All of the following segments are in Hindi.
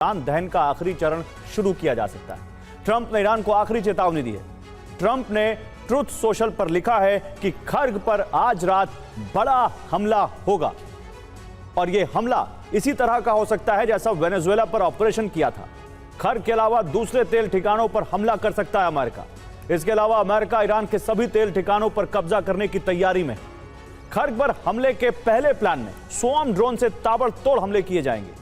ईरान दहन का आखिरी चरण शुरू किया जा सकता है। ट्रंप ने ईरान को आखिरी चेतावनी दी है। ट्रंप ने ट्रुथ सोशल पर लिखा है कि खर्ग पर आज रात बड़ा हमला होगा और यह हमला इसी तरह का हो सकता है जैसा वेनेजुएला पर ऑपरेशन किया था। खर्ग के अलावा दूसरे तेल ठिकानों पर हमला कर सकता है अमेरिका। इसके अलावा अमेरिका ईरान के सभी तेल ठिकानों पर कब्जा करने की तैयारी में। खर्ग पर हमले के पहले प्लान में स्वार्म ड्रोन से ताबड़तोड़ हमले किए जाएंगे।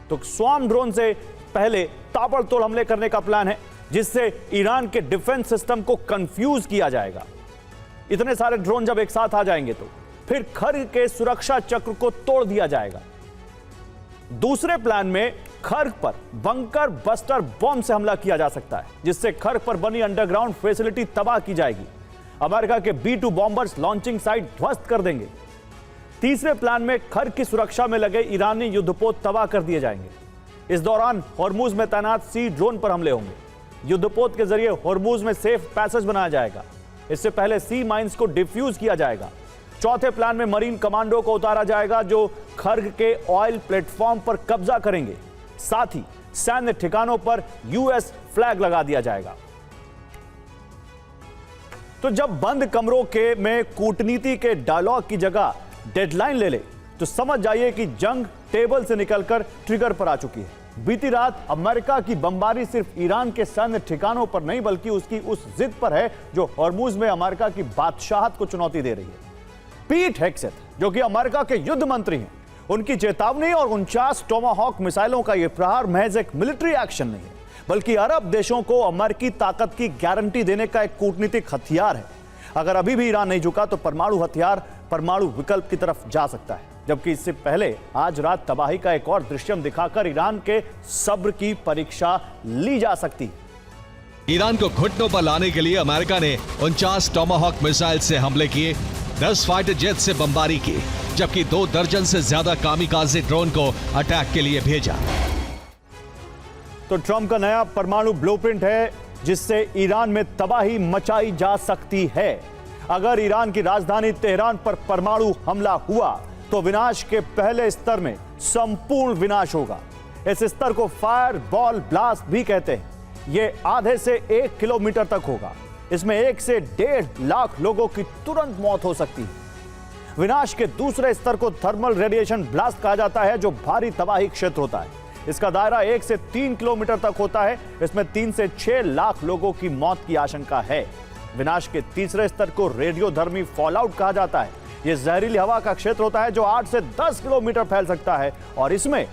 तो स्वार्म ड्रोन से पहले ताबड़तोड़ हमले करने का प्लान है, जिससे ईरान के डिफेंस सिस्टम को कंफ्यूज किया जाएगा। इतने सारे ड्रोन जब एक साथ आ जाएंगे तो फिर खर्ग के सुरक्षा चक्र को तोड़ दिया जाएगा। दूसरे प्लान में खर्ग पर बंकर बस्टर बॉम्ब से हमला किया जा सकता है, जिससे खर्ग पर बनी अंडरग्राउंड फैसिलिटी तबाह की जाएगी। अमेरिका के B-2 बॉम्बर्स लॉन्चिंग साइट ध्वस्त कर देंगे। तीसरे प्लान में खर्ग की सुरक्षा में लगे ईरानी युद्धपोत तबाह कर दिए जाएंगे। इस दौरान हॉर्मुज में तैनात सी ड्रोन पर हमले होंगे। युद्धपोत के जरिए हॉर्मुज में सेफ पैसेज बनाया जाएगा। इससे पहले सी माइंस को डिफ्यूज किया जाएगा। चौथे प्लान में मरीन कमांडो को उतारा जाएगा, जो खर्ग के ऑयल प्लेटफॉर्म पर कब्जा करेंगे। साथ ही सैन्य ठिकानों पर यूएस फ्लैग लगा दिया जाएगा। तो जब बंद कमरों के में कूटनीति के डायलॉग की जगह डेडलाइन ले ले तो समझ जाइए कि जंग टेबल से निकलकर ट्रिगर पर आ चुकी है। बीती रात अमेरिका की बमबारी सिर्फ ईरान के सैन्य ठिकानों पर नहीं, बल्कि उसकी उस जिद पर है जो हॉर्मुज में अमेरिका की बादशाहत को चुनौती दे रही है। पीट हेग्सेथ, जो कि अमेरिका के युद्ध मंत्री हैं, उनकी चेतावनी और 49 टोमाहॉक मिसाइलों का यह प्रहार महज एक मिलिट्री एक्शन नहीं है, बल्कि अरब देशों को अमेरिकी ताकत की गारंटी देने का एक कूटनीतिक हथियार है। अगर अभी भी ईरान नहीं झुका तो परमाणु हथियार परमाणु विकल्प की तरफ जा सकता है। जबकि इससे पहले आज रात तबाही का एक और दृश्यम दिखाकर ईरान के सब्र की परीक्षा ली जा सकती है। ईरान को घुटनों पर लाने के लिए अमेरिका ने 49 टोमाहॉक मिसाइल से हमले किए, 10 फाइटर जेट से बमबारी की, जबकि 2 दर्जन से ज्यादा कामिकाज़े ड्रोन को अटैक के लिए भेजा। तो ट्रंप का नया परमाणु ब्लूप्रिंट है, जिससे ईरान में तबाही मचाई जा सकती है। अगर ईरान की राजधानी तेहरान पर परमाणु हमला हुआ तो विनाश के पहले स्तर में संपूर्ण विनाश होगा। इस स्तर को फायर बॉल ब्लास्ट भी कहते हैं। यह आधे से 1 किलोमीटर तक होगा। इसमें 1 से 1.5 लाख लोगों की तुरंत मौत हो सकती है। विनाश के दूसरे स्तर को थर्मल रेडिएशन ब्लास्ट कहा जाता है, जो भारी तबाही क्षेत्र होता है। इसका दायरा 1 से 3 किलोमीटर तक होता है। इसमें 3 से 6 लाख लोगों की मौत की आशंका है। विनाश के तीसरे स्तर को रेडियोधर्मी फॉलआउट कहा जाता है। यह जहरीली हवा का क्षेत्र होता है, जो 8 से 10 किलोमीटर फैल सकता है और इसमें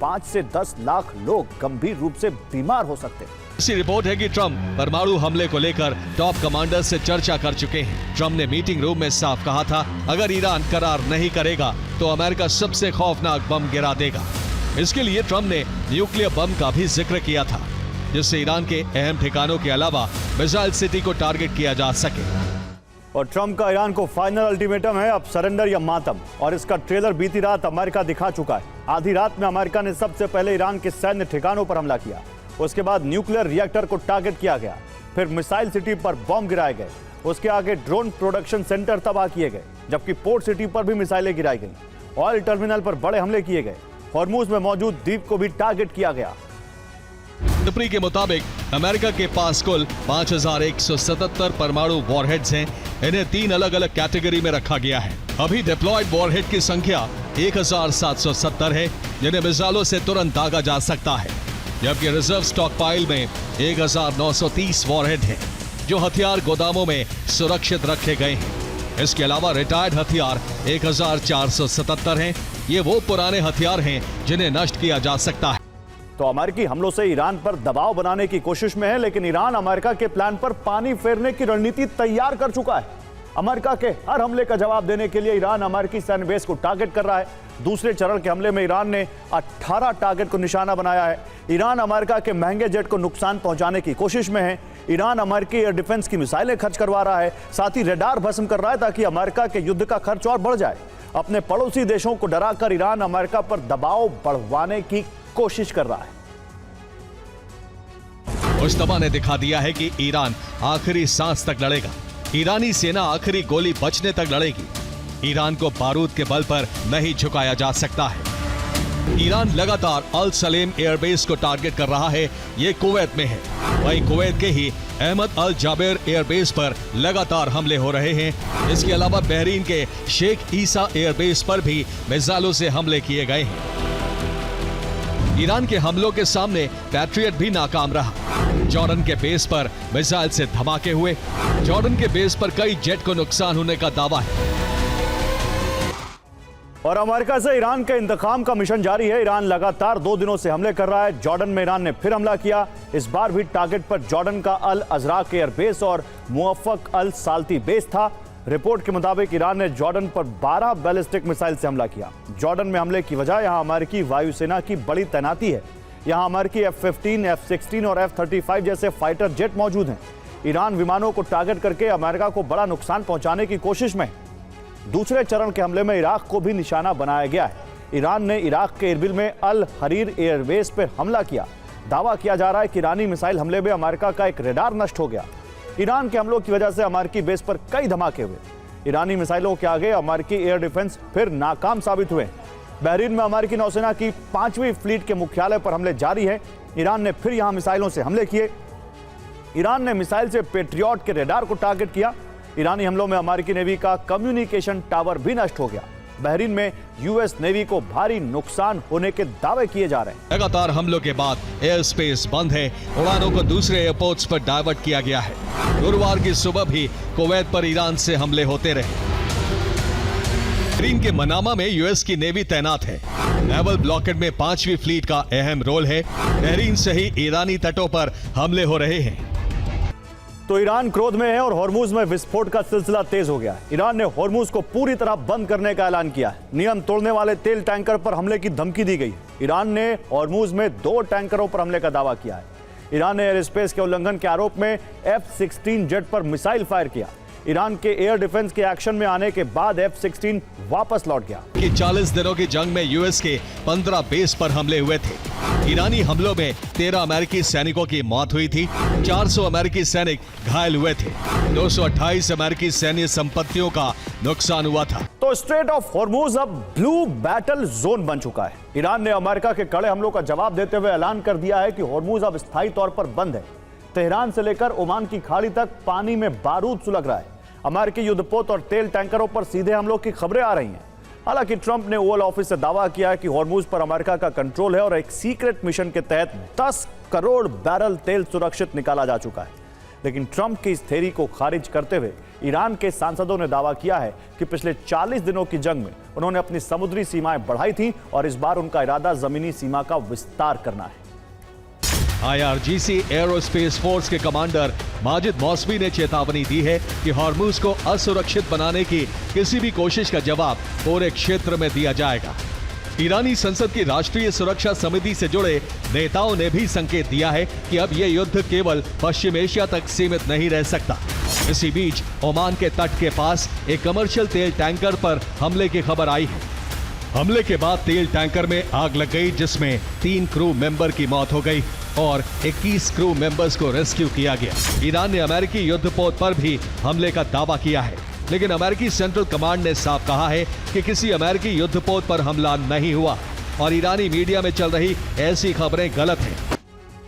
5 से 10 लाख लोग गंभीर रूप से बीमार हो सकते हैं। ऐसी रिपोर्ट है कि ट्रंप परमाणु हमले को लेकर टॉप कमांडर से चर्चा कर चुके हैं। ट्रंप ने मीटिंग रूम में साफ कहा था, अगर ईरान करार नहीं करेगा तो अमेरिका सबसे खौफनाक बम गिरा देगा। इसके लिए ट्रंप ने न्यूक्लियर बम का भी जिक्र किया था, जिससे ईरान के अहम ठिकानों के अलावा मिसाइल सिटी को टारगेट किया जा सके। और ट्रंप का ईरान को फाइनल अल्टीमेटम है, अब सरेंडर या मातम। और इसका ट्रेलर बीती रात अमेरिका दिखा चुका है। आधी रात में अमेरिका ने सबसे पहले ईरान के सैन्य ठिकानों पर हमला किया। उसके बाद न्यूक्लियर रिएक्टर को टारगेट किया गया। फिर मिसाइल सिटी पर बम गिराए गए। उसके आगे ड्रोन प्रोडक्शन सेंटर तबाह किए गए, जबकि पोर्ट सिटी पर भी मिसाइलें गिराई गई। ऑयल टर्मिनल पर बड़े हमले किए गए। हॉर्मुज में मौजूद द्वीप को भी टारगेट किया गया। दुपरी के मुताबिक अमेरिका के पास कुल 5177 परमाणु वॉरहेड्स हैं। इन्हें 3 अलग अलग कैटेगरी में रखा गया है। अभी डिप्लॉयड वॉरहेड की संख्या 1770 है, जिन्हें मिसाइलों से तुरंत दागा जा सकता है। जबकि रिजर्व स्टॉक पाइल में 1930 वॉरहेड हैं, जो हथियार गोदामों में सुरक्षित रखे गए हैं। इसके अलावा रिटायर्ड हथियार 1477 हैं। ये वो पुराने हथियार हैं जिन्हें नष्ट किया जा सकता है। तो अमेरिकी हमलों से ईरान पर दबाव बनाने की कोशिश में है, लेकिन ईरान अमेरिका के प्लान पर पानी फेरने की रणनीति तैयार कर चुका है। अमेरिका के हर हमले का जवाब देने के लिए ईरान अमेरिकी सैन्य बेस को टारगेट कर रहा है। दूसरे चरण के हमले में ईरान ने 18 टारगेट को निशाना बनाया है। ईरान अमेरिका के महंगे जेट को नुकसान पहुंचाने की कोशिश में है। ईरान अमेरिकी एयर डिफेंस की मिसाइलें खर्च करवा रहा है, साथ ही रडार भस्म कर रहा है, ताकि अमेरिका के युद्ध का खर्च और बढ़ जाए। अपने पड़ोसी देशों को डराकर ईरान अमेरिका पर दबाव बढ़वाने की कोशिश कर रहा है। मुश्तबा ने दिखा दिया है कि ईरान आखिरी सांस तक लड़ेगा। ईरानी सेना आखिरी गोली बचने तक लड़ेगी। ईरान को बारूद के बल पर नहीं झुकाया जा सकता है। ईरान लगातार अल सलेम एयरबेस को टारगेट कर रहा है, ये कुवैत में है। वहीं कुवैत के ही अहमद अल जाबेर एयरबेस पर लगातार हमले हो रहे हैं। इसके अलावा बहरीन के शेख ईसा एयरबेस पर भी मिसाइलों से हमले किए गए हैं। ईरान के हमलों के सामने पैट्रियट भी नाकाम रहा। जॉर्डन के बेस पर मिसाइल से धमाके हुए। जॉर्डन के बेस पर कई जेट को नुकसान होने का दावा है। और अमेरिका से ईरान के इंतकाम का मिशन जारी है। ईरान लगातार 2 दिनों से हमले कर रहा है। जॉर्डन में ईरान ने फिर हमला किया। इस बार भी टारगेट पर जॉर्डन का अल अजराक एयरबेस और मुवफ्फक अल साल्ती बेस था। रिपोर्ट के मुताबिक ईरान ने जॉर्डन पर 12 बैलिस्टिक मिसाइल से हमला किया। जॉर्डन में हमले की वजह यहां अमेरिकी वायुसेना की बड़ी तैनाती है। यहां अमेरिकी F-15, F-16 और F-35 जैसे फाइटर जेट मौजूद हैं। ईरान विमानों को टारगेट करके अमेरिका को बड़ा नुकसान पहुंचाने की कोशिश में है। दूसरे चरण के हमले में इराक को भी निशाना बनाया गया है। ईरान ने इराक के इरबिल में अल हरीर एयरबेस पर हमला किया। दावा किया जा रहा है कि ईरानी मिसाइल हमले में अमेरिका का एक रेडार नष्ट हो गया। ईरान के हमलों की वजह से अमेरिकी बेस पर कई धमाके हुए। ईरानी मिसाइलों के आगे अमेरिकी एयर डिफेंस फिर नाकाम साबित हुए। बहरीन में अमेरिकी नौसेना की 5वीं फ्लीट के मुख्यालय पर हमले जारी है। ईरान ने फिर यहां मिसाइलों से हमले किए। ईरान ने मिसाइल से पेट्रियट के रेडार को टारगेट किया। ईरानी हमलों में अमेरिकी नेवी का कम्युनिकेशन टावर भी नष्ट हो गया। बहरीन में यूएस नेवी को भारी नुकसान होने के दावे किए जा रहे हैं। लगातार हमलों के बाद एयर स्पेस बंद है। उड़ानों को दूसरे एयरपोर्ट्स पर डाइवर्ट किया गया है। गुरुवार की सुबह भी कुवैत पर ईरान से हमले होते रहे। बहरीन के मनामा में यूएस की नेवी तैनात है। नेवल ब्लॉकेड में 5वीं फ्लीट का अहम रोल है। बहरीन से ही ईरानी तटों पर हमले हो रहे हैं। तो ईरान क्रोध में है और हॉर्मुज में विस्फोट का सिलसिला तेज हो गया है। ईरान ने हॉर्मुज को पूरी तरह बंद करने का ऐलान किया है। नियम तोड़ने वाले तेल टैंकर पर हमले की धमकी दी गई। ईरान ने हॉर्मुज में 2 टैंकरों पर हमले का दावा किया है। ईरान ने एयर स्पेस के उल्लंघन के आरोप में F-16 जेट पर मिसाइल फायर किया। ईरान के एयर डिफेंस के एक्शन में आने के बाद F-16 वापस लौट गया। कि 40 दिनों की जंग में यूएस के 15 बेस पर हमले हुए थे। ईरानी हमलों में 13 अमेरिकी सैनिकों की मौत हुई थी। 400 अमेरिकी सैनिक घायल हुए थे। 228 अमेरिकी सैन्य संपत्तियों का नुकसान हुआ था। तो स्ट्रेट ऑफ हॉर्मुज अब ब्लू बैटल जोन बन चुका है। ईरान ने अमेरिका के कड़े हमलों का जवाब देते हुए ऐलान कर दिया है कि हॉर्मुज अब स्थायी तौर पर बंद है। तेहरान से लेकर ओमान की खाड़ी तक पानी में बारूद सुलग रहा है। अमेरिकी युद्धपोत और तेल टैंकरों पर सीधे हमलों की खबरें आ रही हैं। हालांकि ट्रंप ने ओवल ऑफिस से दावा किया है कि हॉर्मुज पर अमेरिका का कंट्रोल है और एक सीक्रेट मिशन के तहत 10 करोड़ बैरल तेल सुरक्षित निकाला जा चुका है। लेकिन ट्रंप की इस थ्योरी को खारिज करते हुए ईरान के सांसदों ने दावा किया है कि पिछले 40 दिनों की जंग में उन्होंने अपनी समुद्री सीमाएं बढ़ाई थी और इस बार उनका इरादा जमीनी सीमा का विस्तार करना है। IRGC एरोस्पेस फोर्स के कमांडर माजिद मौसवी ने चेतावनी दी है कि हॉर्मुज को असुरक्षित बनाने की किसी भी कोशिश का जवाब पूरे क्षेत्र में दिया जाएगा। ईरानी संसद की राष्ट्रीय सुरक्षा समिति से जुड़े नेताओं ने भी संकेत दिया है कि अब यह युद्ध केवल पश्चिम एशिया तक सीमित नहीं रह सकता। इसी बीच ओमान के तट के पास एक कमर्शियल तेल टैंकर पर हमले की खबर आई है। हमले के बाद तेल टैंकर में आग लग गई, जिसमें 3 क्रू मेंबर की मौत हो गई और 21 क्रू मेंबर्स को रेस्क्यू किया गया। ईरान ने अमेरिकी युद्धपोत पर भी हमले का दावा किया है, लेकिन अमेरिकी सेंट्रल कमांड ने साफ कहा है कि किसी अमेरिकी युद्धपोत पर हमला नहीं हुआ और ईरानी मीडिया में चल रही ऐसी खबरें गलत हैं।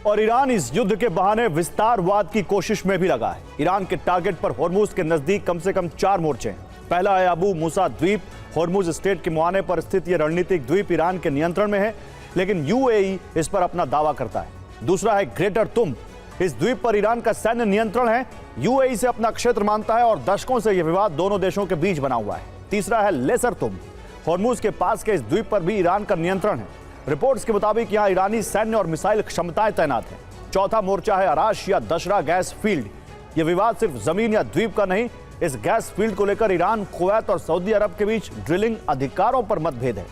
और ईरान इस युद्ध के बहाने विस्तारवाद की कोशिश में भी लगा है। ईरान के टारगेट पर हॉर्मुज के नजदीक कम से कम 4 मोर्चे हैं। पहला है अबू मूसा द्वीप। हॉर्मुज स्ट्रेट के मुहाने पर स्थित यह रणनीतिक द्वीप ईरान के नियंत्रण में है, लेकिन यूएई इस पर अपना दावा करता है। दूसरा है ग्रेटर तुम। इस द्वीप पर ईरान का सैन्य नियंत्रण है। यूएई से अपना क्षेत्र मानता है और दशकों से यह विवाद दोनों देशों के बीच बना हुआ है। तीसरा है लेसर तुम। हॉर्मुज के पास के इस द्वीप पर भी ईरान का नियंत्रण है। रिपोर्ट्स के मुताबिक यहां ईरानी सैन्य और मिसाइल क्षमताएं तैनात हैं। चौथा मोर्चा है अराश या दशरा गैस फील्ड। यह विवाद सिर्फ जमीन या द्वीप का नहीं, इस गैस फील्ड को लेकर ईरान, कुवैत और सऊदी अरब के बीच ड्रिलिंग अधिकारों पर मतभेद है।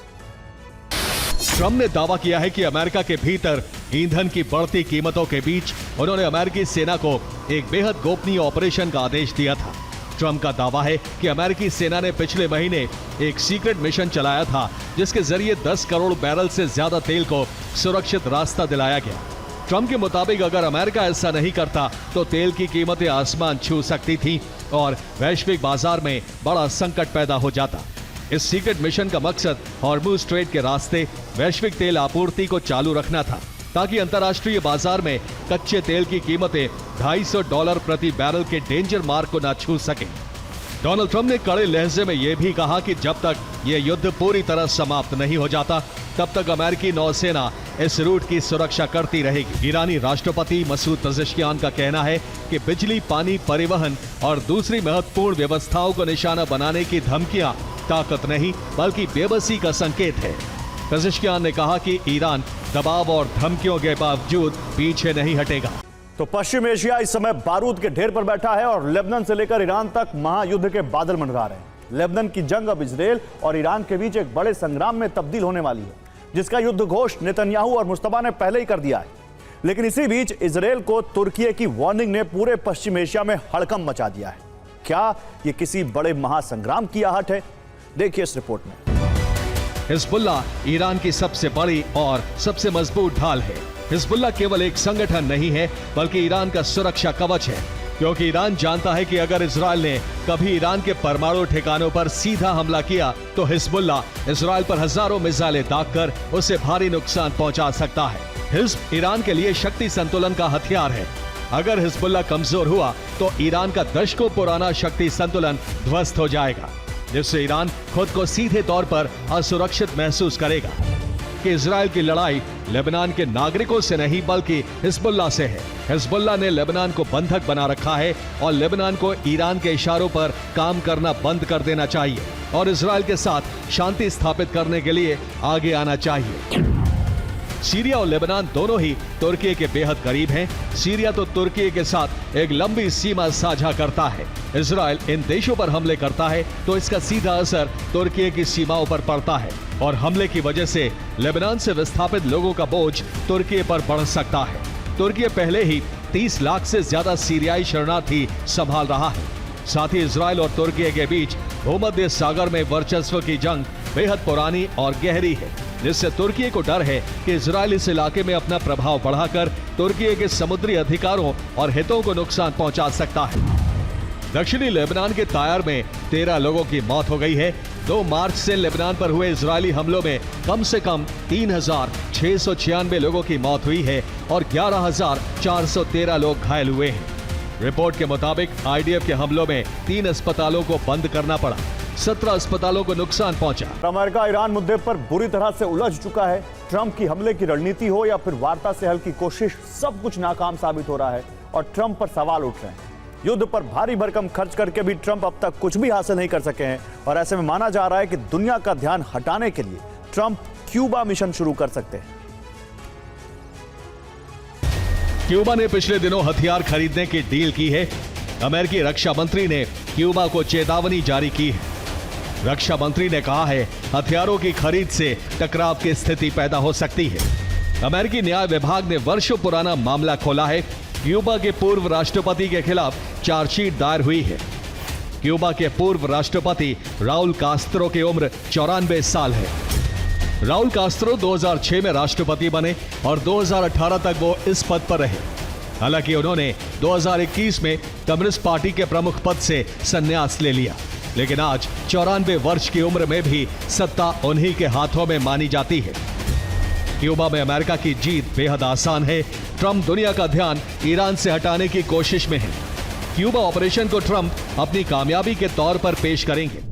ट्रंप ने दावा किया है कि अमेरिका के भीतर ईंधन की बढ़ती कीमतों के बीच उन्होंने अमेरिकी सेना को एक बेहद गोपनीय ऑपरेशन का आदेश दिया था। ट्रंप का दावा है कि अमेरिकी सेना ने पिछले महीने एक सीक्रेट मिशन चलाया था, जिसके जरिए 10 करोड़ बैरल से ज्यादा तेल को सुरक्षित रास्ता दिलाया गया। ट्रंप के मुताबिक अगर अमेरिका ऐसा नहीं करता तो तेल की कीमतें आसमान छू सकती थी और वैश्विक बाजार में बड़ा संकट पैदा हो जाता। इस सीक्रेट मिशन का मकसद हॉर्मुज स्ट्रेट के रास्ते वैश्विक तेल आपूर्ति को चालू रखना था, ताकि अंतर्राष्ट्रीय बाजार में कच्चे तेल की कीमतें $250 प्रति बैरल के डेंजर मार्क को न छू सके। डोनाल्ड ट्रंप ने कड़े लहजे में यह भी कहा कि जब तक यह युद्ध पूरी तरह समाप्त नहीं हो जाता, तब तक अमेरिकी नौसेना इस रूट की सुरक्षा करती रहेगी। ईरानी राष्ट्रपति मसूद पेजेश्कियान का कहना है कि बिजली, पानी, परिवहन और दूसरी महत्वपूर्ण व्यवस्थाओं को निशाना बनाने की धमकियां ताकत नहीं बल्कि बेबसी का संकेत है। पेजेश्कियान ने कहा कि ईरान दबाव और धमकियों के बावजूद पीछे नहीं हटेगा। तो पश्चिम एशिया इस समय बारूद के ढेर पर बैठा है और लेबनान से लेकर ईरान तक महायुद्ध के बादल मंडरा रहे हैं। लेबनान की जंग अब इजराइल और ईरान के बीच एक बड़े संग्राम में तब्दील होने वाली है, जिसका युद्ध घोषणा नेतन्याहू और मुस्तफा ने पहले ही कर दिया है। लेकिन इसी बीच इजराइल को तुर्की की वार्निंग ने पूरे पश्चिम एशिया में हड़कंप मचा दिया है। क्या ये किसी बड़े महासंग्राम की आहट है? देखिए इस रिपोर्ट में। हिजबुल्लाह ईरान की सबसे बड़ी और सबसे मजबूत ढाल है। हिजबुल्लाह केवल एक संगठन नहीं है बल्कि ईरान का सुरक्षा कवच है, क्योंकि ईरान जानता है कि अगर इजराइल ने कभी ईरान के परमाणु ठिकानों पर सीधा हमला किया तो हिजबुल्लाह इजराइल पर हजारों मिसाइलें दागकर उसे भारी नुकसान पहुंचा सकता है। हिज्ब ईरान के लिए शक्ति संतुलन का हथियार है। अगर हिजबुल्लाह कमजोर हुआ तो ईरान का दशकों पुराना शक्ति संतुलन ध्वस्त हो जाएगा, जिससे ईरान खुद को सीधे तौर पर असुरक्षित महसूस करेगा कि इजराइल की लड़ाई लेबनान के नागरिकों से नहीं बल्कि हिजबुल्लाह से है। हिजबुल्लाह ने लेबनान को बंधक बना रखा है और लेबनान को ईरान के इशारों पर काम करना बंद कर देना चाहिए और इजराइल के साथ शांति स्थापित करने के लिए आगे आना चाहिए। सीरिया और लेबनान दोनों ही तुर्की के बेहद करीब हैं। सीरिया तो तुर्की के साथ एक लंबी सीमा साझा करता है। इजराइल इन देशों पर हमले करता है तो इसका सीधा असर तुर्की की सीमाओं पर पड़ता है और हमले की वजह से लेबनान से विस्थापित लोगों का बोझ तुर्की पर बढ़ सकता है। तुर्की पहले ही 30 लाख से ज्यादा सीरियाई शरणार्थी संभाल रहा है। साथ ही इजराइल और तुर्की के बीच भूमध्य सागर में वर्चस्व की जंग बेहद पुरानी और गहरी है, जिससे तुर्की को डर है कि इजराइल इस इलाके में अपना प्रभाव बढ़ाकर तुर्की के समुद्री अधिकारों और हितों को नुकसान पहुंचा सकता है। दक्षिणी लेबनान के तायर में 13 लोगों की मौत हो गई है। 2 मार्च से लेबनान पर हुए इजरायली हमलों में कम से कम 3,696 लोगों की मौत हुई है और 11,413 लोग घायल हुए हैं। रिपोर्ट के मुताबिक आईडीएफ के हमलों में 3 अस्पतालों को बंद करना पड़ा, 17 अस्पतालों को नुकसान पहुंचा। अमेरिका ईरान मुद्दे पर बुरी तरह से उलझ चुका है। ट्रंप की हमले की रणनीति हो या फिर वार्ता से हल की कोशिश, सब कुछ नाकाम साबित हो रहा है और ट्रंप पर सवाल उठ रहे हैं। युद्ध पर भारी भरकम खर्च करके भी ट्रंप अब तक कुछ भी हासिल नहीं कर सके हैं और ऐसे में माना जा रहा है कि दुनिया का ध्यान हटाने के लिए ट्रंप क्यूबा मिशन शुरू कर सकते हैं। क्यूबा ने पिछले दिनों हथियार खरीदने की डील की है। अमेरिकी रक्षा मंत्री ने क्यूबा को चेतावनी जारी की है। रक्षा मंत्री ने कहा है हथियारों की खरीद से टकराव की स्थिति पैदा हो सकती है। अमेरिकी न्याय विभाग ने वर्षों पुराना मामला खोला है। क्यूबा के पूर्व राष्ट्रपति के खिलाफ चार्जशीट दायर हुई है। क्यूबा के पूर्व राष्ट्रपति राउल कास्त्रो की उम्र 94 साल है। राउल कास्त्रो 2006 में राष्ट्रपति बने और 2018 तक वो इस पद पर रहे। हालांकि उन्होंने 2021 में कम्युनिस्ट पार्टी के प्रमुख पद से संन्यास ले लिया, लेकिन आज 94 वर्ष की उम्र में भी सत्ता उन्हीं के हाथों में मानी जाती है। क्यूबा में अमेरिका की जीत बेहद आसान है। ट्रंप दुनिया का ध्यान ईरान से हटाने की कोशिश में है। क्यूबा ऑपरेशन को ट्रंप अपनी कामयाबी के तौर पर पेश करेंगे।